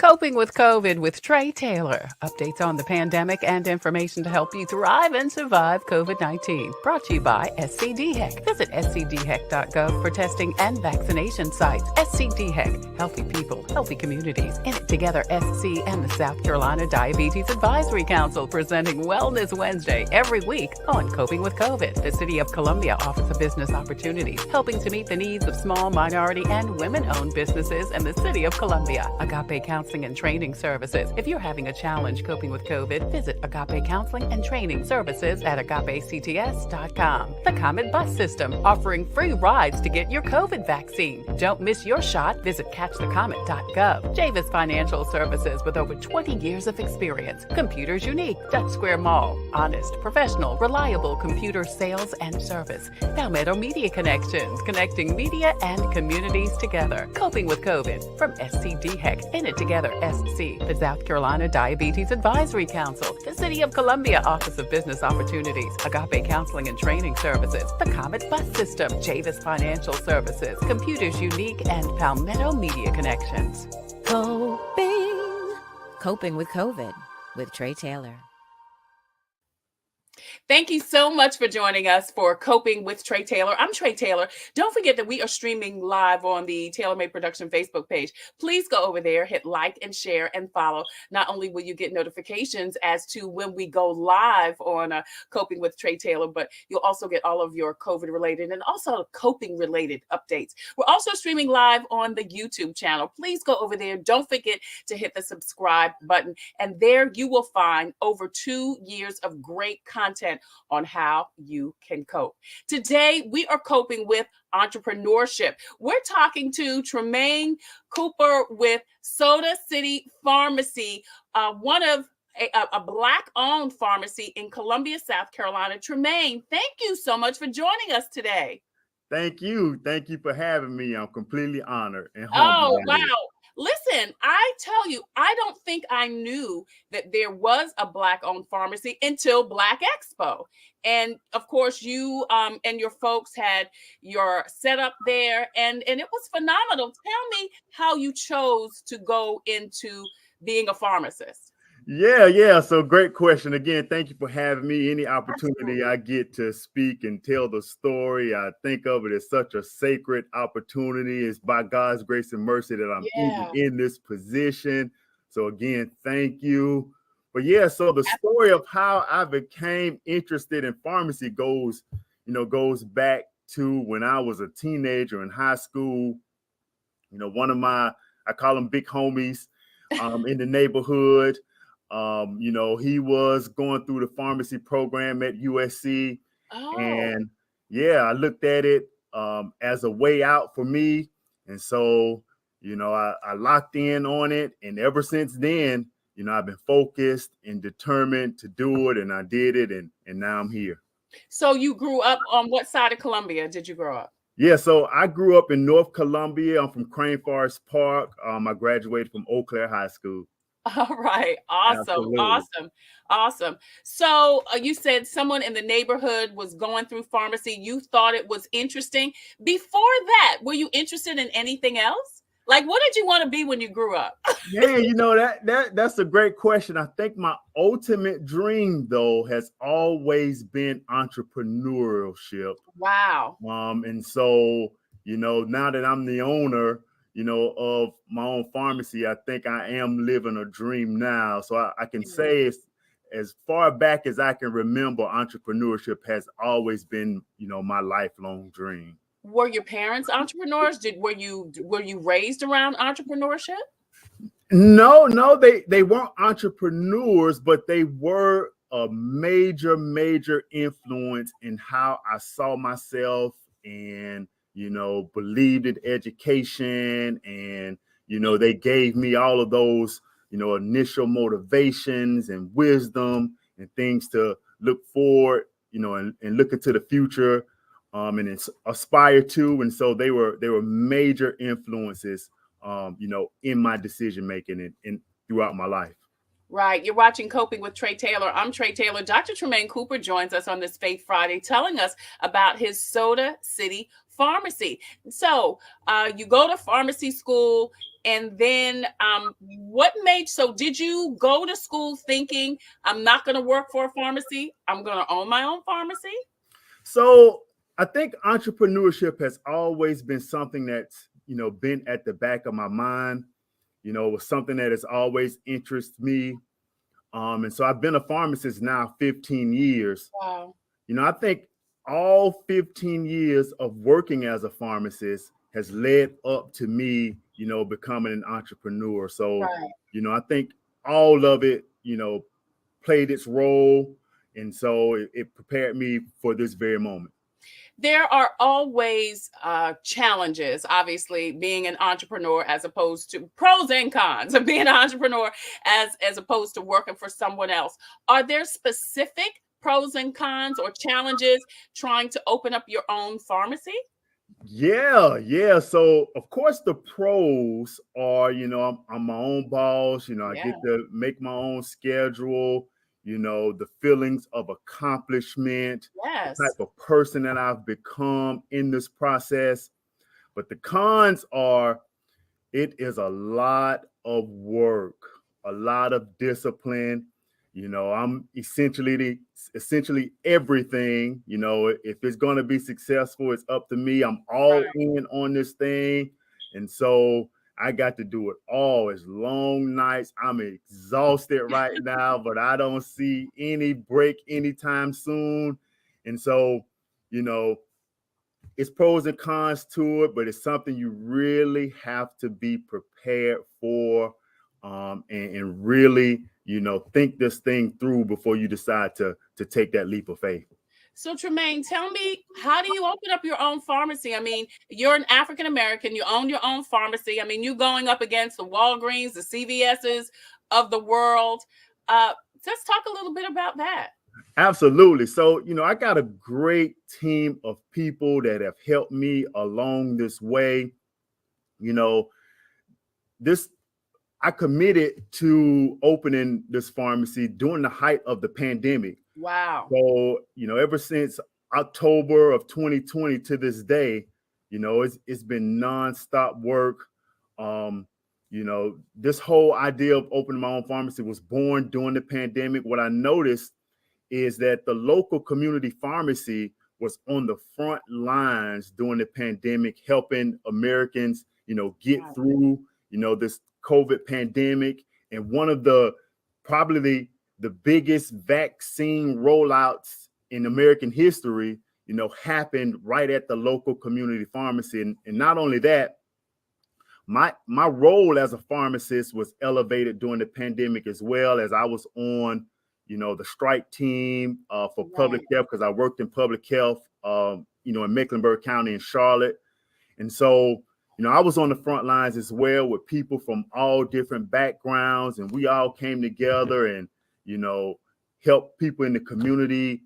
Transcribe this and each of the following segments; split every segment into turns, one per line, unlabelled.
Coping with COVID with Tre Tailor. Updates on the pandemic and information to help you thrive and survive COVID-19. Brought to you by SCDHEC. Visit scdhec.gov for testing and vaccination sites. SCDHEC. Healthy people, healthy communities. In it together, SC and the South Carolina Diabetes Advisory Council presenting Wellness Wednesday every week on Coping with COVID. The City of Columbia Office of Business Opportunities, helping to meet the needs of small, minority, and women-owned businesses in the City of Columbia. Agape Counseling and Training Services. If you're having a challenge coping with COVID, visit Agape Counseling and Training Services at agapects.com. The Comet Bus System, offering free rides to get your COVID vaccine. Don't miss your shot. Visit catchthecomet.gov. Javis Financial Services, with over 20 years of experience. Computers Unique, Dutch Square Mall. Honest, professional, reliable computer sales and service. Palmetto Media Connections, connecting media and communities together. Coping with COVID from SCDHEC. In it together, SC, the South Carolina Diabetes Advisory Council, the City of Columbia Office of Business Opportunities, Agape Counseling and Training Services, the Comet Bus System, Javis Financial Services, Computers Unique, and Palmetto Media Connections.
Coping with COVID with Tre Tailor.
Thank you so much for joining us for Coping with Tre Tailor. I'm Tre Tailor. Don't forget that we are streaming live on the TailorMade Production Facebook page. Please go over there, hit like and share and follow. Not only will you get notifications as to when we go live on Coping with Tre Tailor, but you'll also get all of your COVID-related and also coping-related updates. We're also streaming live on the YouTube channel. Please go over there. Don't forget to hit the subscribe button. And there you will find over 2 years of great content on how you can cope. Today, we are coping with entrepreneurship. We're talking to Tremain Cooper with Soda City Pharmacy, one of a Black-owned pharmacy in Columbia, South Carolina. Tremain, thank you so much for joining us today.
Thank you. Thank you for having me. I'm completely honored and humbled.
Oh, wow. Listen, I tell you, I don't think I knew that there was a Black-owned pharmacy until Black Expo. And of course, you and your folks had your setup there, and it was phenomenal. Tell me how you chose to go into being a pharmacist.
Yeah. So great question. Again, thank you for having me. Any opportunity
Absolutely.
I get to speak and tell the story, I think of it as such a sacred opportunity. It's by God's grace and mercy that I'm even in this position. So again, thank you. But yeah, so the story of how I became interested in pharmacy goes back to when I was a teenager in high school. One of my, I call them big homies in the neighborhood. He was going through the pharmacy program at USC. And I looked at it as a way out for me. And so, I locked in on it. And ever since then, I've been focused and determined to do it. And I did it. And now I'm here.
So you grew up on what side of Columbia did you grow up?
Yeah, so I grew up in North Columbia. I'm from Crane Forest Park. I graduated from Eau Claire High School.
All right. Awesome.
Absolutely.
Awesome. So you said someone in the neighborhood was going through pharmacy. You thought it was interesting. Before that, were you interested in anything else? Like, what did you want to be when you grew up?
Yeah, that's a great question. I think my ultimate dream, though, has always been entrepreneurship.
Wow.
And so, now that I'm the owner, of my own pharmacy, I think I am living a dream now. So I can say it's, as far back as I can remember, entrepreneurship has always been, my lifelong dream.
Were your parents entrepreneurs? Were you raised around entrepreneurship?
No, they weren't entrepreneurs, but they were a major influence in how I saw myself and believed in education, and, they gave me all of those, initial motivations and wisdom and things to look forward, and look into the future, and aspire to. And so they were major influences, in my decision making and throughout my life.
Right. You're watching Coping with Tre Tailor. I'm Tre Tailor. Dr. Tremain Cooper joins us on this Faith Friday telling us about his Soda City Pharmacy. So you go to pharmacy school, and then did you go to school thinking, I'm not going to work for a pharmacy, I'm going to own my own pharmacy?
So I think entrepreneurship has always been something that's, been at the back of my mind. It was something that has always interested me. And so I've been a pharmacist now 15 years.
Wow.
I think all 15 years of working as a pharmacist has led up to me, becoming an entrepreneur. So,
Right.
I think all of it, played its role. And so it prepared me for this very moment.
There are always challenges, obviously, being an entrepreneur, as opposed to pros and cons of being an entrepreneur as opposed to working for someone else. Are there specific pros and cons or challenges trying to open up your own pharmacy?
Yeah. So of course the pros are, I'm my own boss, I
Yeah.
get to make my own schedule, the feelings of accomplishment, the
Yes.
type of person that I've become in this process. But the cons are, it is a lot of work, a lot of discipline. I'm essentially everything. If it's going to be successful, it's up to me. I'm all
Right.
in on this thing. And so I got to do it all. It's long nights. I'm exhausted right now, but I don't see any break anytime soon. And so, you know, it's pros and cons to it, but it's something you really have to be prepared for, and really, think this thing through before you decide to take that leap of faith.
So, Tremaine, tell me, how do you open up your own pharmacy? I mean, you're an African American, you own your own pharmacy. I mean, you going up against the Walgreens, the CVS's of the world. Let's talk a little bit about that.
Absolutely. So, I got a great team of people that have helped me along this way. You know, this I committed to opening this pharmacy during the height of the pandemic.
Wow.
So, ever since October of 2020 to this day, it's been nonstop work. This whole idea of opening my own pharmacy was born during the pandemic. What I noticed is that the local community pharmacy was on the front lines during the pandemic, helping Americans, get
Wow.
through, this COVID pandemic. And one of the probably the biggest vaccine rollouts in American history, happened right at the local community pharmacy. And not only that, my role as a pharmacist was elevated during the pandemic, as well as I was on, the strike team for public health, because I worked in public health, in Mecklenburg County in Charlotte. And so, I was on the front lines as well with people from all different backgrounds, and we all came together and, helped people in the community,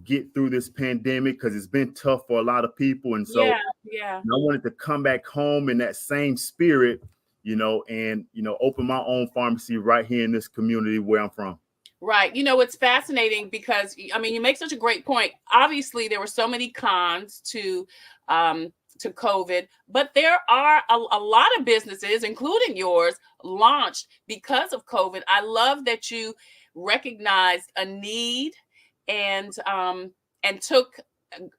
get through this pandemic, because it's been tough for a lot of people. And so
Yeah.
I wanted to come back home in that same spirit, and, open my own pharmacy right here in this community where I'm from.
Right. It's fascinating because, I mean, you make such a great point. Obviously, there were so many cons to COVID, but there are a lot of businesses, including yours, launched because of COVID. I love that you recognized a need and took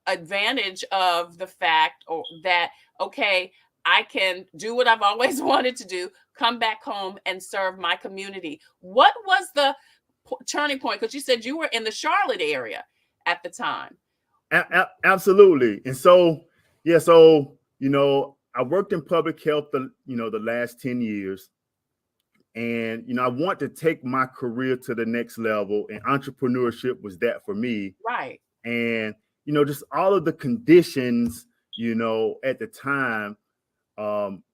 advantage of the fact that, okay, I can do what I've always wanted to do, come back home and serve my community. What was the turning point? Because you said you were in the Charlotte area at the time.
Absolutely. And so, I worked in public health, the last 10 years. And, I want to take my career to the next level, and entrepreneurship was that for me.
Right.
And, just all of the conditions, at the time,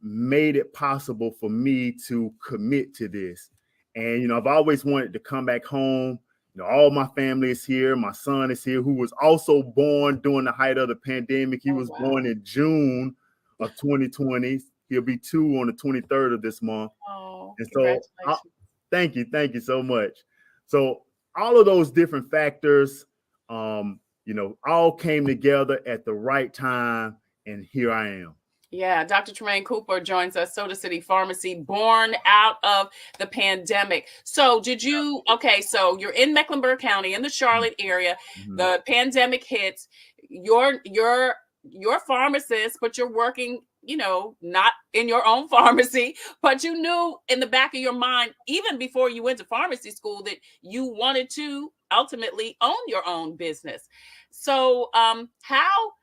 made it possible for me to commit to this. And, I've always wanted to come back home. All my family is here. My son is here, who was also born during the height of the pandemic. He was born in June of 2020. He'll be 2 on the 23rd of this month.
Oh,
And so
congratulations.
Thank you. Thank you so much. So all of those different factors, all came together at the right time, and here I am.
Yeah, Dr. Tremain Cooper joins us, Soda City Pharmacy, born out of the pandemic. So so you're in Mecklenburg County, in the Charlotte area,
Mhm.
the pandemic hits, you're a pharmacist, but you're working, not in your own pharmacy, but you knew in the back of your mind, even before you went to pharmacy school, that you wanted to ultimately own your own business. So, how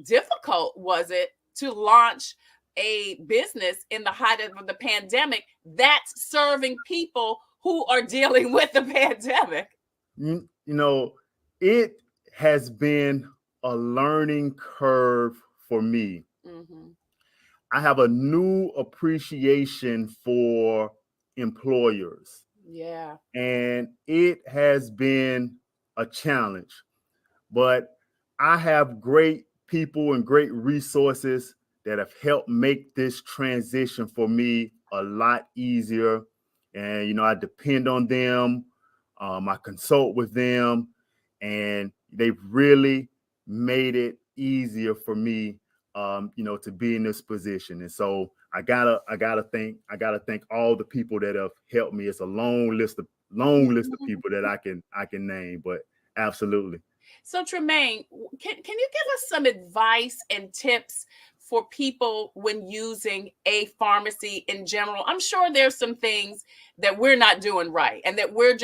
difficult was it to launch a business in the height of the pandemic that's serving people who are dealing with the pandemic?
It has been a learning curve for me.
Mm-hmm.
I have a new appreciation for employers,
Yeah.
and it has been a challenge. But I have great people and great resources that have helped make this transition for me a lot easier. And, I depend on them. I consult with them, and they've really made it easier for me, to be in this position. And so I gotta thank all the people that have helped me. It's a long list of people that I can name, but absolutely.
So, Tremaine, can you give us some advice and tips for people when using a pharmacy in general? I'm sure there's some things that we're not doing right and that we're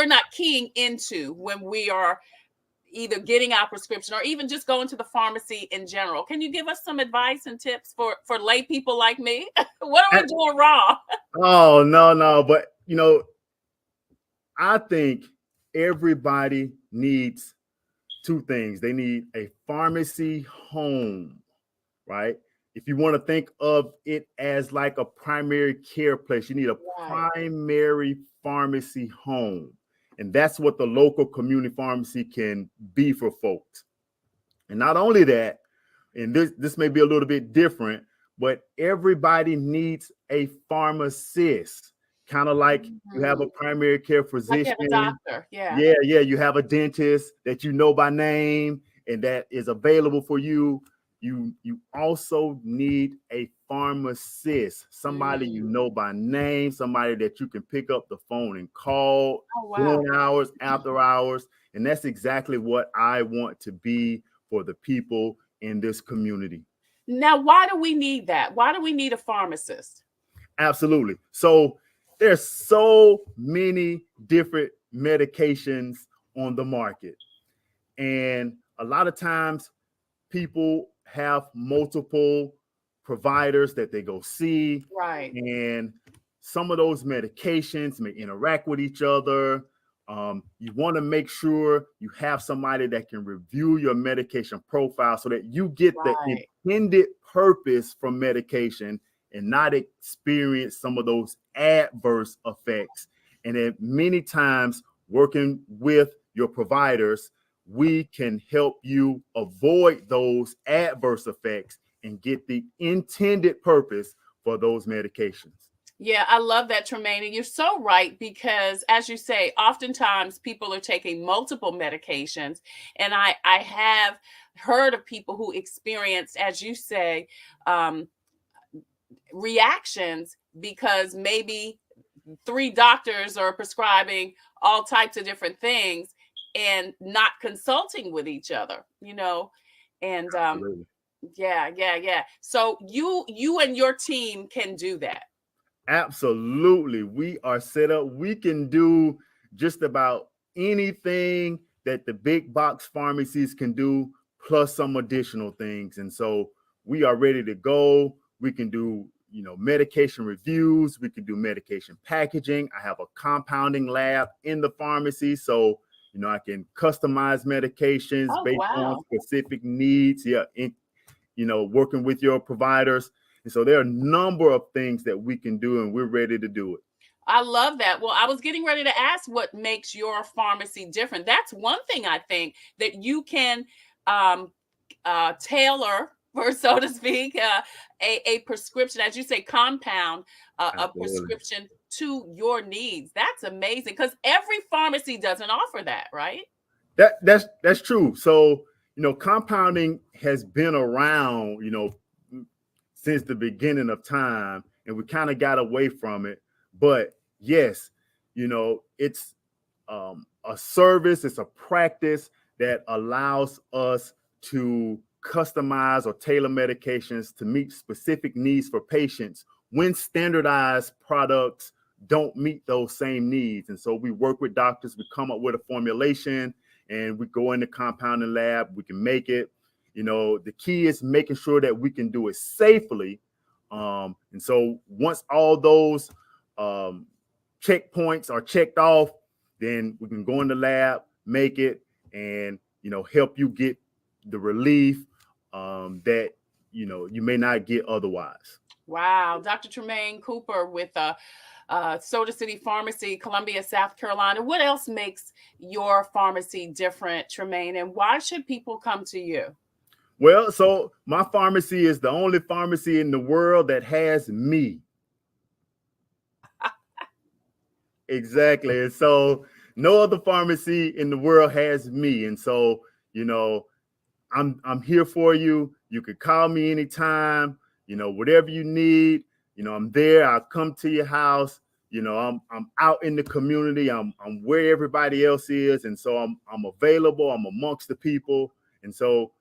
not keying into when we are either getting our prescription or even just going to the pharmacy in general. Can you give us some advice and tips for lay people like me? What are we doing wrong?
Oh, no, but I think everybody needs two things. They need a pharmacy home, right? If you want to think of it as like a primary care place, you need a
Right.
primary pharmacy home. And that's what the local community pharmacy can be for folks. And not only that, and this may be a little bit different, but everybody needs a pharmacist, kind of like you have a primary care
Like you have a
physician.
doctor. Yeah.
Yeah, you have a dentist that you know by name and that is available for you. You also need a pharmacist, somebody you know by name, somebody that you can pick up the phone and call
Oh, wow.
during hours, after hours. And that's exactly what I want to be for the people in this community.
Now, why do we need that? Why do we need a pharmacist?
Absolutely. So there's so many different medications on the market. And a lot of times people have multiple providers that they go see.
Right.
And some of those medications may interact with each other. You want to make sure you have somebody that can review your medication profile so that you get the intended purpose from medication and not experience some of those adverse effects. And then many times working with your providers, we can help you avoid those adverse effects and get the intended purpose for those medications.
Yeah, I love that, Tremaine. And you're so right, because as you say, oftentimes people are taking multiple medications. And I have heard of people who experience, as you say, reactions because maybe 3 doctors are prescribing all types of different things and not consulting with each other, and yeah. So you and your team can do that.
Absolutely. We are set up. We can do just about anything that the big box pharmacies can do, plus some additional things. And so we are ready to go. We can do, medication reviews. We can do medication packaging. I have a compounding lab in the pharmacy. So, I can customize medications based on specific needs. Yeah. Working with your providers. And so there are a number of things that we can do, and we're ready to do it.
I love that. Well, I was getting ready to ask what makes your pharmacy different. That's one thing I think that you can tailor for, so to speak, a prescription, as you say, compound a
Absolutely.
prescription to your needs. That's amazing, because every pharmacy doesn't offer that, right?
That's true. So, compounding has been around, since the beginning of time, and we kind of got away from it. But yes, it's a service, it's a practice that allows us to customize or tailor medications to meet specific needs for patients when standardized products don't meet those same needs. And so we work with doctors, we come up with a formulation, and we go in the compounding lab, we can make it. The key is making sure that we can do it safely. And so once all those checkpoints are checked off, then we can go in the lab, make it, and help you get the relief that you may not get otherwise.
Wow, Dr. Tremain Cooper with Soda City Pharmacy, Columbia, South Carolina. What else makes your pharmacy different, Tremain, and why should people come to you?
Well, so my pharmacy is the only pharmacy in the world that has me. Exactly. And so no other pharmacy in the world has me. And so, I'm here for you. You could call me anytime, whatever you need, I'm there. I'll come to your house. I'm out in the community. I'm where everybody else is. And so I'm available. I'm amongst the people. And so,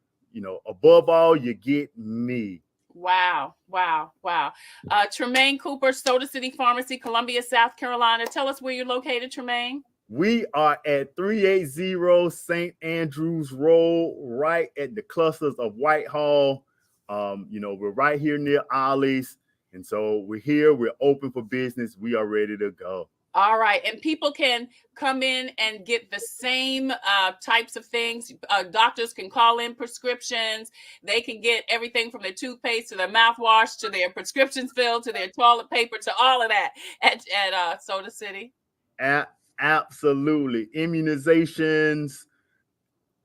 above all, you get me.
Wow. Tremain Cooper, Soda City Pharmacy, Columbia, South Carolina. Tell us where you're located, Tremain.
We are at 380 St. Andrews Road, right at the clusters of Whitehall. We're right here near Ollie's. And so we're here, we're open for business. We are ready to go.
All right. And people can come in and get the same types of things. Doctors can call in prescriptions. They can get everything from their toothpaste to their mouthwash to their prescriptions filled to their toilet paper to all of that at Soda City.
Absolutely. Immunizations,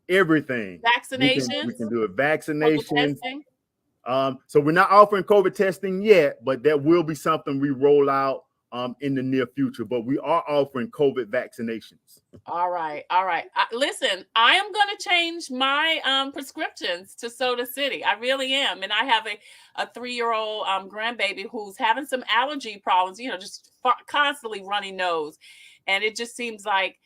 everything.
Vaccinations.
We can do it. Vaccinations. So we're not offering COVID testing yet, but that will be something we roll out in the near future. But we are offering COVID vaccinations.
All right. Listen, I am going to change my prescriptions to Soda City. I really am. And I have a 3-year-old grandbaby who's having some allergy problems, just constantly runny nose. And it just seems like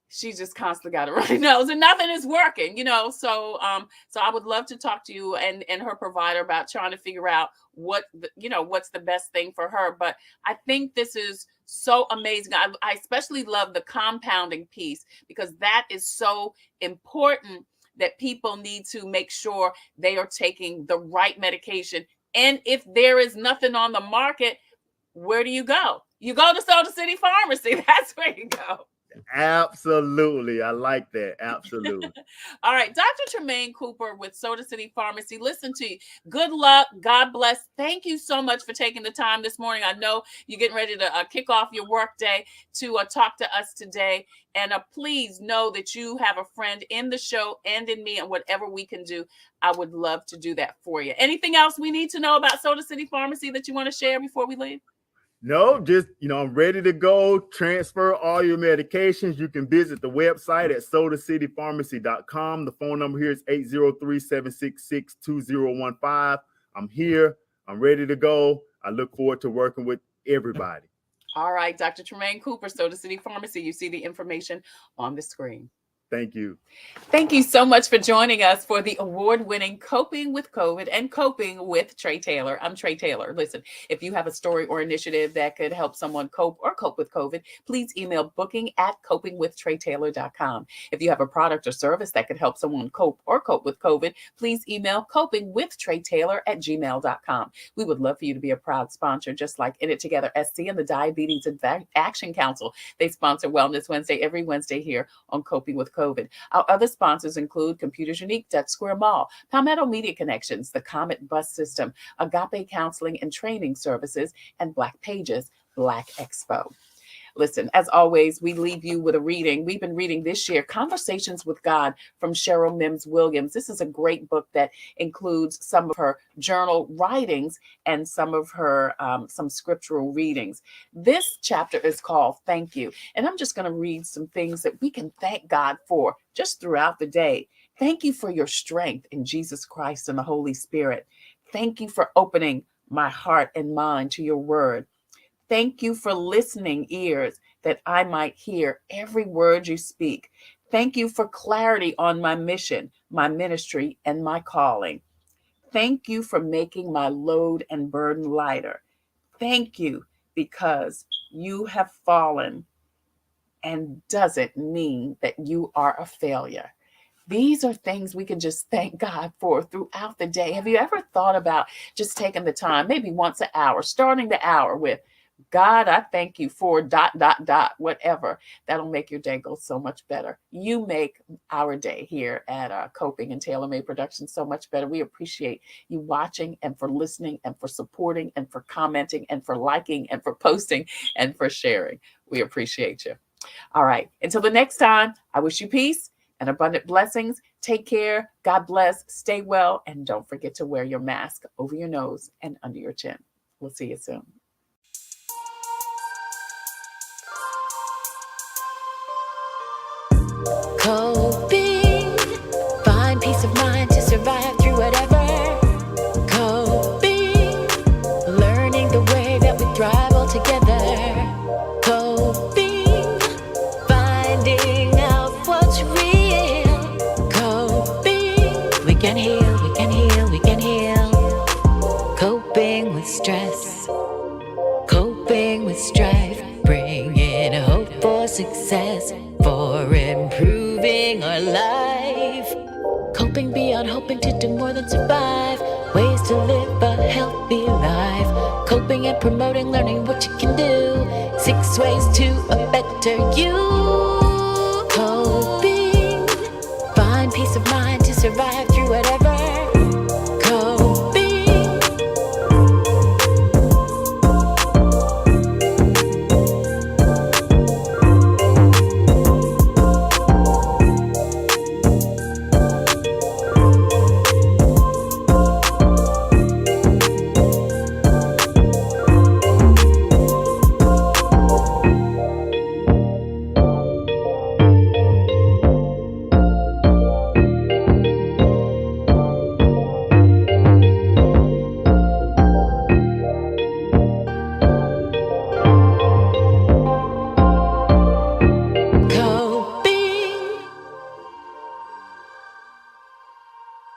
she's just constantly got a runny nose and nothing is working, So I would love to talk to you and her provider about trying to figure out what's the best thing for her. But I think this is so amazing. I especially love the compounding piece, because that is so important, that people need to make sure they are taking the right medication. And if there is nothing on the market, where do you go? You go to Soda City Pharmacy. That's where you go.
Absolutely. I like that. Absolutely.
All right. Dr. Tremain Cooper with Soda City Pharmacy. Listen to you. Good luck. God bless. Thank you so much for taking the time this morning. I know you're getting ready to kick off your work day to talk to us today. And please know that you have a friend in the show and in me, and whatever we can do, I would love to do that for you. Anything else we need to know about Soda City Pharmacy that you want to share before we leave?
No, just, I'm ready to go. Transfer all your medications. You can visit the website at sodacitypharmacy.com. The phone number here is 803-766-2015. I'm here. I'm ready to go. I look forward to working with everybody.
All right, Dr. Tremain Cooper, Soda City Pharmacy. You see the information on the screen.
Thank you.
Thank you so much for joining us for the award-winning Coping with COVID and Coping with Tre Tailor. I'm Tre Tailor. Listen, if you have a story or initiative that could help someone cope with COVID, please email booking@copingwithtreTailor.com. If you have a product or service that could help someone cope with COVID, please email copingwithtreTailor@gmail.com. We would love for you to be a proud sponsor, just like In It Together SC and the Diabetes Action Council. They sponsor Wellness Wednesday every Wednesday here on Coping with COVID. Our other sponsors include Computers Unique, Dutch Square Mall, Palmetto Media Connections, the Comet Bus System, Agape Counseling and Training Services, and Black Pages Black Expo. Listen, as always, we leave you with a reading. We've been reading this year Conversations with God from Cheryl Mims Williams. This is a great book that includes some of her journal writings and some of her some scriptural readings. This chapter is called Thank You. And I'm just going to read some things that we can thank God for just throughout the day. Thank you for your strength in Jesus Christ and the Holy Spirit. Thank you for opening my heart and mind to your word. Thank you for listening ears that I might hear every word you speak. Thank you for clarity on my mission, my ministry, and my calling. Thank you for making my load and burden lighter. Thank you because you have fallen and doesn't mean that you are a failure. These are things we can just thank God for throughout the day. Have you ever thought about just taking the time, maybe once an hour, starting the hour with, God, I thank you for ... whatever. That'll make your day go so much better. You make our day here at Coping and Tailor Made Productions so much better. We appreciate you watching and for listening and for supporting and for commenting and for liking and for posting and for sharing. We appreciate you. All right. Until the next time, I wish you peace and abundant blessings. Take care. God bless. Stay well. And don't forget to wear your mask over your nose and under your chin. We'll see you soon.
Coping, find peace of mind to survive through whatever. Coping, learning the way that we thrive all together. Coping, finding out what's real. Coping, we can heal, we can heal, we can heal. Coping with stress, coping with strife, bringing hope for success, for improving our life. Coping beyond hoping to do more than survive, ways to live a healthy life. Coping and promoting, learning what you can do, 6 ways to a better you. Coping, find peace of mind to survive